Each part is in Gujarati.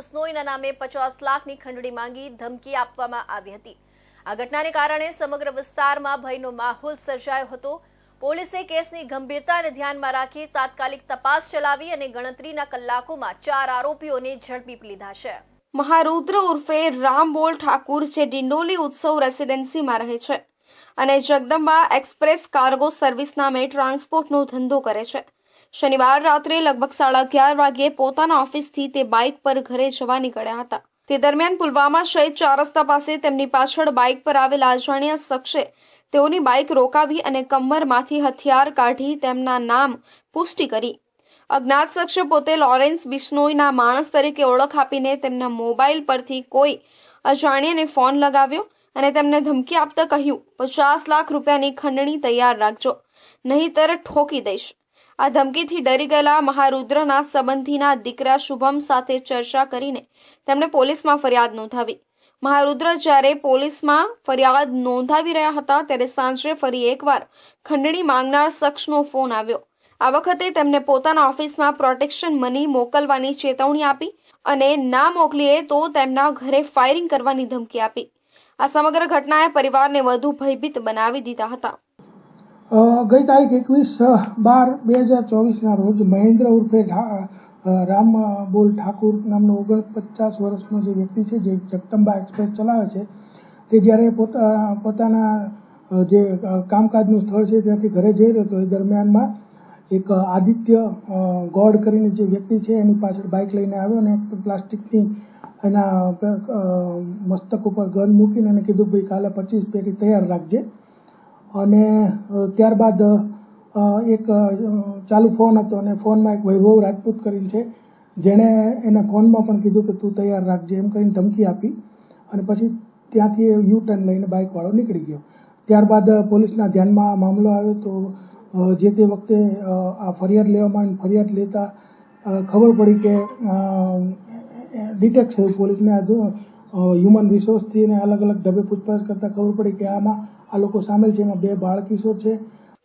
બિશ્નોઈના નામે 50 લાખની ખંડણી માંગી ધમકી આપવામાં આવી હતી। આ ઘટનાને કારણે સમગ્ર વિસ્તારમાં ભયનો માહોલ સર્જાયો હતો। પોલીસે કેસની ગંભીરતાને ધ્યાનમાં રાખી તાત્કાલિક તપાસ ચલાવી અને ગણતરીના કલાકોમાં 4 આરોપીઓને ઝડપી લીધા છે। મહારુદ્ર ઉર્ફે રામબોલ ઠાકુર જે ડિંડોલી ઉત્સવ રેસિડેન્સીમાં રહે છે અને જગદંબા એક્સપ્રેસ કાર્ગો સર્વિસ નામે ટ્રાન્સપોર્ટનો ધંધો કરે છે। શનિવાર રાત્રે લગભગ 11:30 વાગ્યે પોતાના ઓફિસથી તે બાઇક પર ઘરે જવા નીકળ્યા હતા। તે દરમિયાન પુલવામા શહીદ 4 રસ્તા પાસે તેમની પાછળ બાઇક પર આવેલા અજાણ્યા શખ્સે તેઓની બાઇક રોકાવી અને કમરમાંથી હથિયાર કાઢી તેમના નામ પુષ્ટિ કરી। અજ્ઞાત શખ્સે પોતે લોરેન્સ બિશ્નોઈના માણસ તરીકે ઓળખ આપીને તેમના મોબાઈલ પરથી કોઈ અજાણ્યાને ફોન લગાવ્યો અને તેમને ધમકી આપતા કહ્યું 50 લાખ રૂપિયાની ખંડણી તૈયાર રાખજો, નહીંતર ઠોકી દઈશ। આ ધમકીથી ડરી ગયેલા મહારુદ્રના સંબંધીના દીકરા શુભમ સાથે ચર્ચા કરીને તેમણે પોલીસમાં ફરિયાદ નોંધાવી। મહારુદ્ર જ્યારે પોલીસમાં ફરિયાદ નોંધાવી રહ્યા હતા ત્યારે સાંજે ફરી એકવાર ખંડણી માંગનાર શખ્સનો ફોન આવ્યો। આ વખતે તેમને પોતાના ઓફિસમાં પ્રોટેક્શન મની મોકલવાની ચેતવણી આપી અને ના મોકલીએ તો તેમના ઘરે ફાયરિંગ કરવાની ધમકી આપી। આ સમગ્ર ઘટનાએ પરિવારને વધુ ભયભીત બનાવી દીધા હતા। ગઈ તારીખ 21/12/2024ના રોજ મહેન્દ્ર ઉર્ફે રામબોલ ઠાકુર નામનો 49 વર્ષનો જે વ્યક્તિ છે જે જગદંબા એક્સપ્રેસ ચલાવે છે તે જ્યારે પોતાના જે કામકાજનું સ્થળ છે ત્યાંથી ઘરે જઈ રહ્યો હતો એ દરમિયાનમાં એક આદિત્ય ગોડ કરીને જે વ્યક્તિ છે એની પાછળ બાઇક લઈને આવ્યો અને પ્લાસ્ટિકની એના મસ્તક ઉપર ગન મૂકીને એને કીધું ભાઈ કાલે 25 પેટી તૈયાર રાખજે। અને ત્યારબાદ એક ચાલુ ફોન હતો અને ફોનમાં એક વૈભવ રાજપૂત કરીને છે જેણે એના ફોનમાં પણ કીધું કે તું તૈયાર રાખજે એમ કરીને ધમકી આપી અને પછી ત્યાંથી યુ ટર્ન લઈને બાઇકવાળો નીકળી ગયો। ત્યારબાદ પોલીસના ધ્યાનમાં આ મામલો આવ્યો તો જે તે વખતે આ ફરિયાદ લેવામાં ફરિયાદ લેતા ખબર પડી કે ડિટેક્ટ થયું પોલીસને હ્યુમન રિસોર્સથી અને અલગ અલગ ઢબે પૂછપરછ કરતાં ખબર પડી કે આમાં આ લોકો સામેલ છે, એમાં 2 બાળકિશોર છે।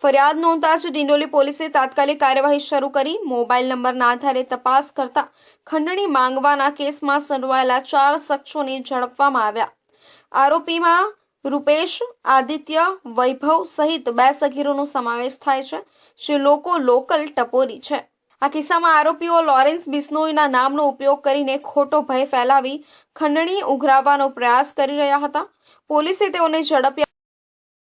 ફરિયાદ નોંધતા જ ડિંડોલી પોલીસે તાત્કાલિક કાર્યવાહી શરૂ કરી મોબાઈલ નંબરના આધારે તપાસ કરતા ખંડણી માંગવાના કેસમાં સંડોવાયેલા 4 શખ્સોને ઝડપવામાં આવ્યા। આરોપીમાં રૂપેશ, આદિત્ય, વૈભવ સહિત 2 સગીરોનો સમાવેશ થાય છે જે લોકલ ટપોરી છે। આ કિસ્સામાં આરોપીઓ લોરેન્સ બિશ્નોઈના નામનો ઉપયોગ કરીને ખોટો ભય ફેલાવી ખંડણી ઉઘરાવવાનો પ્રયાસ કરી રહ્યા હતા। પોલીસે તેઓને ઝડપ્યા।